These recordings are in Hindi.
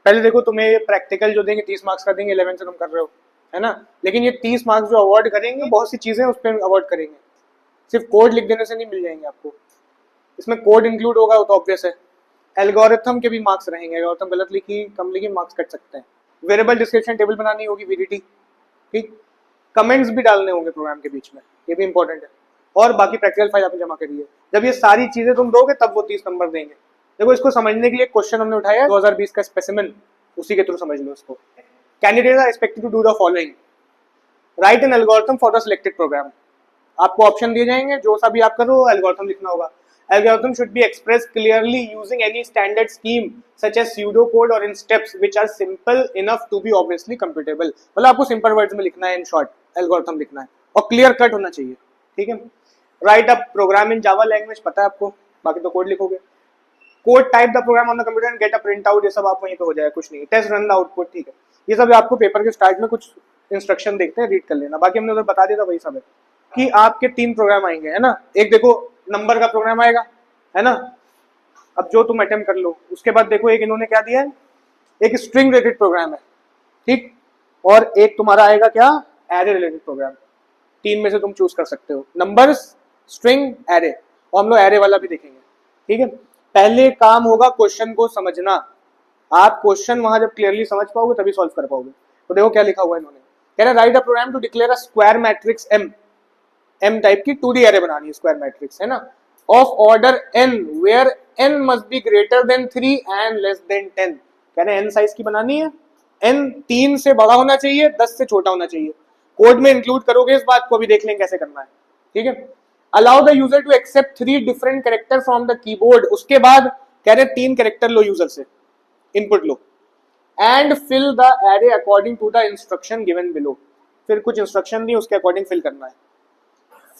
पहले देखो तुम्हें प्रैक्टिकल जो देंगे 30 मार्क्स का देंगे, 11 से तुम कर रहे हो, है ना, लेकिन ये 30 मार्क्स जो अवॉर्ड करेंगे बहुत सी चीजें उस पर अवॉर्ड करेंगे, सिर्फ कोड लिख देने से नहीं मिल जाएंगे आपको, इसमें कोड इंक्लूड होगा वो तो ऑब्वियस है। एल्गोरिथम के भी मार्क्स रहेंगे, एल्गोरिथम गलत लिखी कम लिखी मार्क्स कट सकते हैं। वेरिएबल डिस्क्रिप्शन टेबल बनानी होगी वीडीटी, ठीक, कमेंट्स भी डालने होंगे प्रोग्राम के बीच में, ये भी इंपॉर्टेंट है, और बाकी प्रैक्टिकल फाइल आपने जमा करी है। जब ये सारी चीजें तुम दोगे तब वो 30 नंबर देंगे। देखो इसको समझने के लिए क्वेश्चन हमने उठाया 2020 का स्पेसिमेन, उसी के थ्रू समझ लो इसको। Candidate are expected to do the following, write an algorithm for the selected program. आपको ऑप्शन दिए जाएंगे, जो सा भी आप करो एल्गोरिथम लिखना होगा। Algorithm should be expressed clearly using any standard scheme such as pseudocode or in steps which are simple enough to be obviously computable। मतलब आपको सिंपल वर्ड्स में लिखना है, इन शॉर्ट एल्गोरिथम लिखना है, और क्लियर कट होना चाहिए, ठीक है। Write up program in Java language, पता है आपको, बाकी तो कोड लिखोगे। Code type the program on the computer and get a print out, ये सब आप वहीं पे हो जाएगा, कुछ नहीं। टेस्ट रन द आउटपुट, ठीक है, ये सब आपको पेपर के स्टार्ट में कुछ इंस्ट्रक्शन देखते हैं, रीड कर लेना, बाकी हमने उधर बता दिया था वही सब है। कि आपके 3 प्रोग्राम आएंगे, है ना, एक देखो नंबर का प्रोग्राम आएगा, है ना, अब जो तुम अटेम्प्ट कर लो। उसके बाद देखो एक इन्होंने क्या दिया है, एक स्ट्रिंग रिलेटेड प्रोग्राम है, ठीक, और एक तुम्हारा आएगा क्या, एरे रिलेटेड प्रोग्राम। 3 में से तुम चूज कर सकते हो, नंबर्स, स्ट्रिंग, एरे, और हम लोग एरे वाला भी देखेंगे, ठीक है। पहले काम होगा क्वेश्चन को समझना, आप क्वेश्चन वहां जब क्लियरली समझ पाओगे तभी सॉल्व कर पाओगे। तो देखो क्या लिखा हुआ है इन्होंने, कह रहा write a program to declare a square matrix M type की 2D एरे बनानी है, स्क्वायर मैट्रिक्स, है ना, of order n where n must be greater than 3 and less than 10। कह रहे n साइज की बनानी है, n 3 से बड़ा होना चाहिए, 10 से छोटा होना चाहिए। कोड में इंक्लूड करोगे इस बात को, भी देख लेंगे कैसे करना है, ठीक है। Allow the user to accept 3 different character from the keyboard, उसके बाद कह रहे 3 कैरेक्टर लो यूजर से, इनपुट लो, and fill the array according to the instruction given below. फिर कुछ इंस्ट्रक्शन दी, उसके अकॉर्डिंग फिल करना है।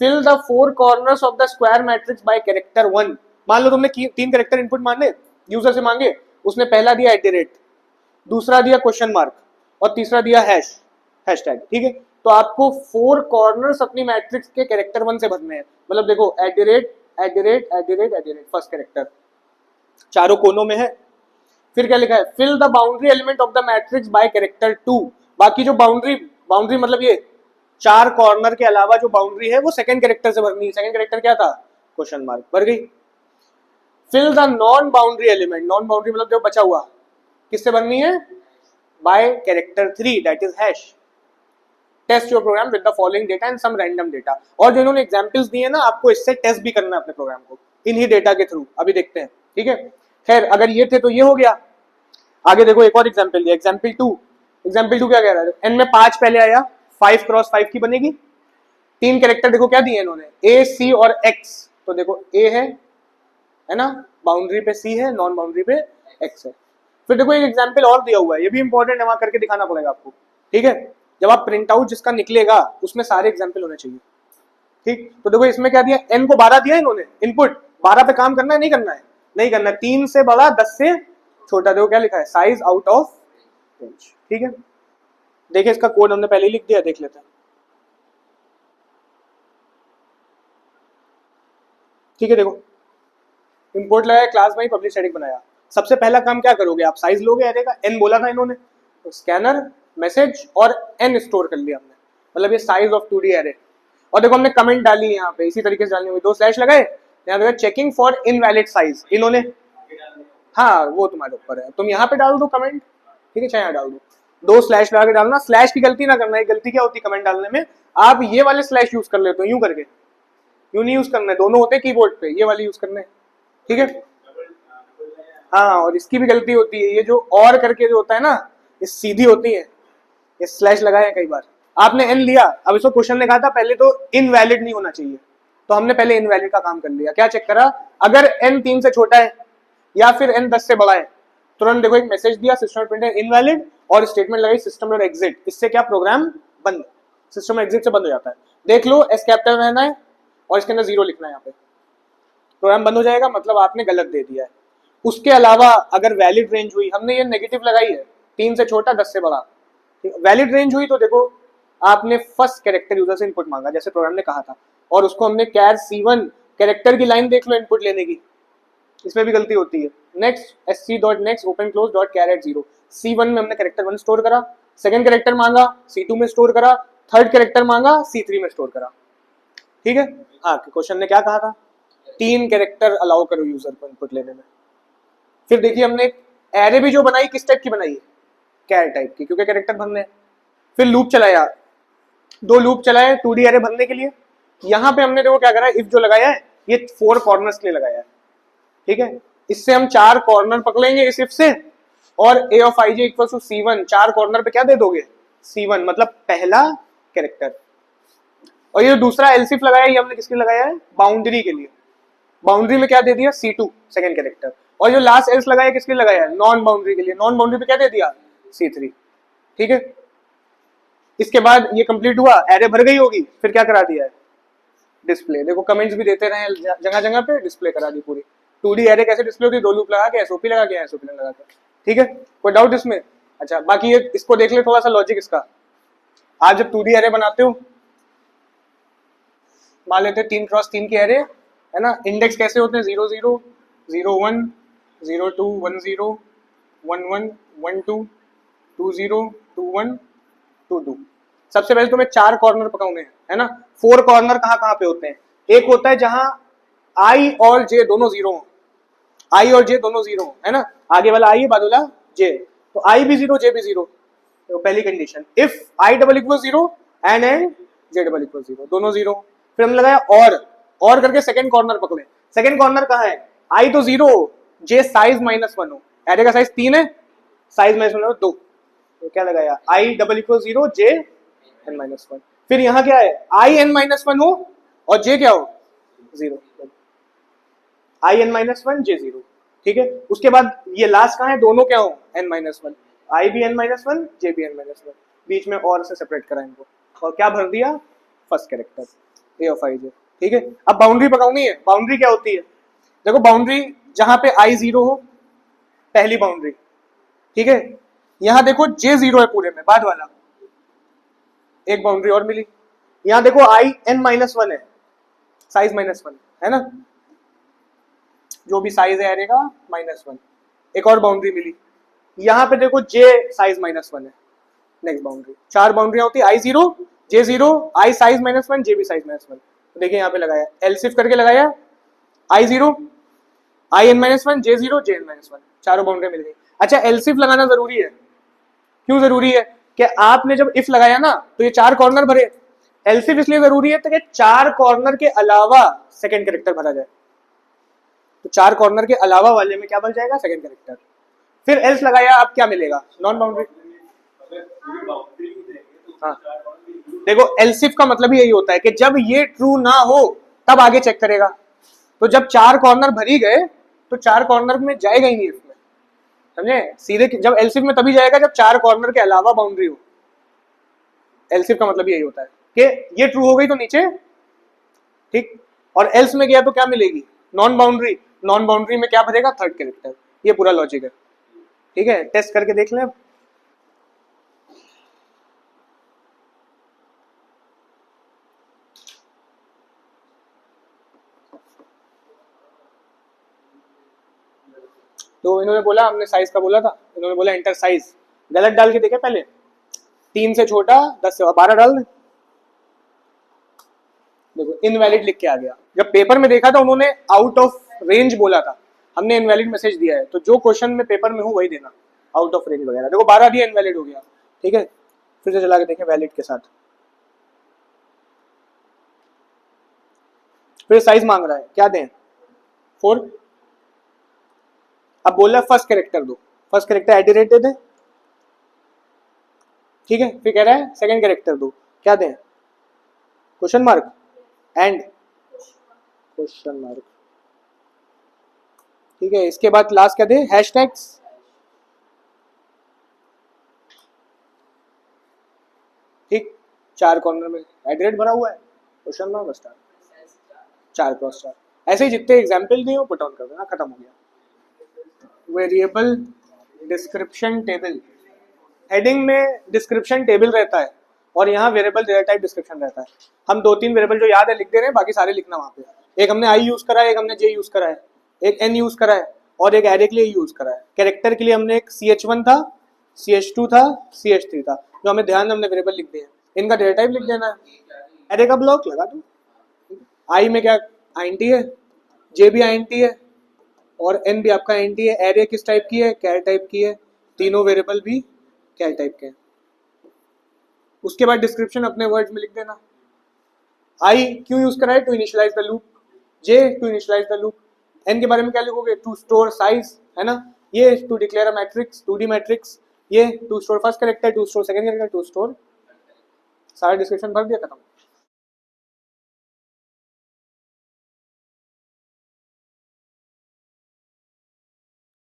Fill the 4 corners of the square matrix by character 1। मान लो तुमने 3 कैरेक्टर इनपुट मांगे, यूजर से मांगे, उसने पहला दिया @, दूसरा दिया क्वेश्चन मार्क, और तीसरा दिया हैशटैग, ठीक है। तो आपको 4 कॉर्नर्स अपनी मैट्रिक्स के कैरेक्टर 1 से भरने हैं। मतलब देखो @, फर्स्ट कैरेक्टर चारों कोनों में है। फिर क्या लिखा है, fill the boundary element of the matrix by character 2। बाकी जो बाउंड्री मतलब ये 4 कॉर्नर के अलावा जो बाउंड्री है वो सेकंड कैरेक्टर से भरनी है। सेकंड कैरेक्टर क्या था, क्वेश्चन मार्क, भर गई। Fill the non boundary element, non boundary मतलब जो बचा हुआ, किससे भरनी है, by character 3 that is hash. Test your program with the following data and some random data. और जो इन्होंने एग्जांपल्स दिए ना, आपको इससे टेस्ट भी करना है अपने प्रोग्राम को इन्हीं डेटा के थ्रू, अभी देखते हैं, ठीक है। खैर अगर ये थे तो ये हो गया। आगे देखो एक और एग्जांपल दिया, एग्जांपल 2 क्या कह रहा है, n में 5 पहले आया, 5 क्रॉस 5 की बनेगी। 3 कैरेक्टर देखो क्या दिए इन्होंने, A, C और X। तो देखो A है ना, बाउंड्री पे C है, नॉन बाउंड्री पे X है। फिर देखो एक एग्जांपल और दिया हुआ है, ये भी इंपॉर्टेंट है, वहां करके दिखाना पड़ेगा आपको, ठीक है। जब आप प्रिंट आउट जिसका निकलेगा उसमें सारे एग्जांपल होने चाहिए, ठीक। तो देखो इसमें क्या दिया, n को 12 दिया इन्होंने इनपुट, 12 पे काम करना है, नहीं करना है, नहीं करना है। 3 से बड़ा, 10 से छोटा, देखो क्या लिखा है, साइज आउट ऑफ रेंज, ठीक है। देखिए इसका कोड हमने पहले ही लिख दिया, देख लेते हैं, ठीक है। देखो इंपोर्ट लगाया, क्लास बाई पब्लिक स्टैटिक बनाया। सबसे पहला काम क्या करोगे, आप साइज लोगे एरे का, n बोला था इन्होंने, तो स्कैनर मैसेज और n स्टोर कर लिया हमने, मतलब ये साइज ऑफ 2D एरे। और देखो हमने कमेंट डाली यहाँ पे, इसी तरीके से डालनी हुई, 2 स्लैश लगाए, यहाँ पे चेकिंग फॉर इनवैलिड साइज इन्होंने, हाँ वो तुम्हारे ऊपर है, तुम यहाँ पे डाल दो कमेंट, ठीक है, चाहे यहाँ डाल दो, 2 स्लैश लगा के डालना। स्लैश की गलती ना करना, एक गलती क्या होती है कमेंट डालने में, आप ये वाले स्लैश यूज कर लेते हो, यूं करके, यूं नहीं यूज करना है, दोनों होते हैं कीबोर्ड पे, ये वाले यूज करने, ठीक है। हाँ, और इसकी भी गलती होती है, ये जो और करके जो होता है ना, ये सीधी होती है, ये स्लैश लगाए कई बार। आपने n लिया, अब इसको क्वेश्चन ने कहा था पहले तो इनवैलिड नहीं होना चाहिए, तो हमने पहले इनवैलिड का काम कर लिया। क्या चेक करा, अगर n 3 से छोटा है या फिर n 10 से बड़ा है, तुरंत देखो एक मैसेज दिया, सिस्टम प्रिंटर इनवैलिड, और स्टेटमेंट लगाई सिस्टम डॉट एग्जिट, इससे क्या प्रोग्राम बंद, सिस्टम एग्जिट से बंद हो जाता है। देख लो एस कैपिटल रहना है और इसके अंदर 0 लिखना है, यहाँ पे प्रोग्राम बंद हो जाएगा, मतलब आपने गलत दे दिया है। उसके अलावा अगर वैलिड रेंज हुई, हमने ये नेगेटिव लगाई है, 3 से छोटा 10 से बड़ा, वैलिड रेंज हुई तो देखो आपने फर्स्ट कैरेक्टर यूजर से इनपुट मांगा जैसे प्रोग्राम ने कहा था, और उसको हमने कैर C1 कैरेक्टर की लाइन देख लो इनपुट लेने की, इसमें भी गलती होती है। Next sc.next open close.char@0, C1 में हमने कैरेक्टर 1 स्टोर करा, सेकंड कैरेक्टर मांगा C2 में स्टोर करा, थर्ड कैरेक्टर मांगा C3 में स्टोर करा। ठीक है, हाँ क्वेश्चन ने क्या कहा था, 3 कैरेक्टर अलाउ करो यूजर को इनपुट लेने में। फिर देखिए हमने एरे भी जो बनाई किस टाइप की बनाई है, कैर टाइप की, क्योंकि कैरेक्टर भरने हैं। फिर लूप चलाया, 2 लूप चलाए 2D एरे भरने के लिए। यहाँ पे हमने देखो क्या करा, इफ जो लगाया है ये 4 कॉर्नर्स के लिए लगाया है। ठीक है, इससे हम 4 कॉर्नर पकड़ेंगे इस इफ से, और a of ij equal to C1, 4 corner पे क्या दे दोगे C1, मतलब पहला कैरेक्टर। और ये दूसरा एल्स इफ लगाया, ये हमने किसके लिए लगाया है, बाउंड्री के लिए। बाउंड्री में क्या दे दिया C2 सेकंड कैरेक्टर, और जो लास्ट एल्स लगाया किसके लिए लगाया है, नॉन बाउंड्री के लिए। नॉन बाउंड्री पे क्या दे दिया C3। ठीक है, इसके बाद ये कंप्लीट हुआ, एरे भर गई होगी, फिर क्या करा दिया है, डिस्प्ले। देखो कमेंट्स भी देते रहे जगह जगह पे, डिस्प्ले करा दी पूरी। 2D एरे कैसे डिस्प्ले होती है, 2 लूप लगा के, एसओपी लगा के, एसओपी लगा के। ठीक है, कोई डाउट इसमें? अच्छा, बाकी ये इसको देख ले थोड़ा सा लॉजिक इसका। आप जब 2D एरे बनाते हो, मान लेते 3 क्रॉस 3 की एरे है ना, इंडेक्स कैसे होते हैं, 0 0 0 1 0 2 1 0 1 1 1 2 2 0 2 1 2 2। सबसे पहले तुम्हें 4 कॉर्नर पकाने हैं, है ना। 4 कॉर्नर कहाँ कहाँ पे होते हैं, एक होता है जहां I और J दोनों 0 हो, I और J दोनों 0 हो, है ना। आगे वाला I है, बाद वाला J, तो I भी 0 J भी 0, तो पहली condition. If I double equal 0 and J double equal 0, दोनों 0। फिर हमने लगाया और करके सेकंड कॉर्नर पकड़े। सेकंड कॉर्नर कहाँ है, I तो 0 हो, J साइज -1 हो, एरे का साइज 3 है, साइज -1 हो 2, तो क्या लगाया I double equal 0 J n-1। फिर यहाँ क्या है, I n-1 हो और J क्या हो 0, I n-1 J 0। ठीक है, उसके बाद ये लास्ट कहाँ है, दोनों क्या हो n-1, I भी n-1 J भी n-1, बीच में और से सेपरेट करा इनको, और क्या भर दिया, first character a of ij। ठीक है, अब बाउंड्री पकाऊंगी है। बाउंड्री क्या होती है, देखो बाउंड्री जहां पे I 0 हो, पहली बाउंड्री। ठीक है, यहां देखो J 0 है पूरे में, बाद वाला एक बाउंड्री और मिली। यहां देखो I n-1 है, साइज -1 है ना, जो भी साइज है एरे का -1, एक और बाउंड्री मिली। यहां पे देखो J साइज -1 है, नेक्स्ट बाउंड्री। 4 बाउंड्रियां होती है, I 0 J 0 I size -1 J भी साइज -1। तो देखिए यहाँ पे लगाया, एलसिफ करके लगाया, I 0 I n-1 J 0 J n-1, चारों बाउंड्री मिल गई। अच्छा, एलसिफ लगाना जरूरी है, क्यों जरूरी है, कि आपने जब इफ लगाया ना तो ये 4 कॉर्नर भरे। एलसिफ इसलिए जरूरी है ताकि 4 कॉर्नर के अलावा सेकंड कैरेक्टर भरा जाए, तो 4 कॉर्नर के अलावा वाले में क्या बन जाएगा, सेकंड कैरेक्टर। फिर एल्स लगाया, अब क्या मिलेगा, नॉन बाउंड्री। हाँ, देखो एल्सिफ का मतलब ही यही होता है कि जब ये ट्रू ना हो तब आगे चेक करेगा। तो जब 4 कॉर्नर भरी गए तो 4 कॉर्नर में जाएगा ही नहीं इसमें, समझे, सीधे जब एल्सिफ में तभी जाएगा जब 4 कॉर्नर के अलावा बाउंड्री हो। एल्सिफ का मतलब यही होता है कि ये ट्रू हो गई तो नीचे, ठीक, और एल्स में गया तो क्या मिलेगी, नॉन बाउंड्री। नॉन बाउंड्री में क्या भरेगा, थर्ड कैरेक्टर। ये पूरा लॉजिक है। ठीक है, टेस्ट करके देख लें। तो इन्होंने बोला, हमने साइज का बोला था, इन्होंने बोला इंटर साइज, गलत डाल के देखे पहले, 3 से छोटा 10 से 12 डाल दें। देखो इनवैलिड लिख के आ गया। जब पेपर में देखा था उन्होंने आउट ऑफ रेंज बोला था, हमने इनवैलिड मैसेज दिया है। तो जो क्वेश्चन में पेपर में हो वही देना, आउट ऑफ रेंज वगैरह। देखो 12 दिया, इनवैलिड हो गया। ठीक है, फिर से चला के देखें वैलिड के साथ, फिर साइज मांग रहा है, क्या दें, 4। अब बोल रहा है फर्स्ट कैरेक्टर दो, फर्स्ट कैरेक्टर एडिरेट दे दें। ठीक है, फिर कह रहा है सेकंड कैरेक्टर दो, क्या दें, question mark and question mark. ठीक है, इसके बाद लास्ट क्या दें, हैशटैग्स। ठीक, 4 कॉर्नर में एडिरेट भरा हुआ है, क्वेश्चन मार्क स्टार, 4 क्रॉस 4। ऐसे ही जितने एग्जाम्पल दिए वो पुट ऑन कर देना, खत्म हो गया। वेरिएबल डिस्क्रिप्शन टेबल, हेडिंग में डिस्क्रिप्शन टेबल रहता है और यहाँ वेरिएबल डेटा टाइप डिस्क्रिप्शन रहता है। हम 2-3 वेरिएबल जो याद है लिख दे रहे हैं, बाकी सारे लिखना वहाँ पे। एक हमने आई यूज करा है, एक हमने जे यूज करा है, एक एन यूज करा है और एक एरे के लिए यूज करा है। कैरेक्टर के लिए हमने एक ch1 था, CH2 था, CH3 था, जो हमें ध्यान में हमने वेरिएबल लिख दिए, इनका डेटा टाइप लिख देना है, एरे का ब्लॉक लगा दो। आई में क्या आईएनटी है, जे भी आईएनटी है और एन भी आपका आईएनटी है। एरे किस टाइप की है, कैर टाइप की है, तीनों वेरिएबल भी कैर टाइप के हैं। उसके बाद डिस्क्रिप्शन अपने वर्ड्स में लिख देना। आई क्यों यूज करा है, to initialise the loop, J to initialise the loop, N के बारे में क्या लिखोगे, टू स्टोर साइज, है ना, ये to declare a matrix, 2D matrix, ये to store first character, to store second character, to store, सारा डिस्क्रिप्शन भर दिया, खत्म।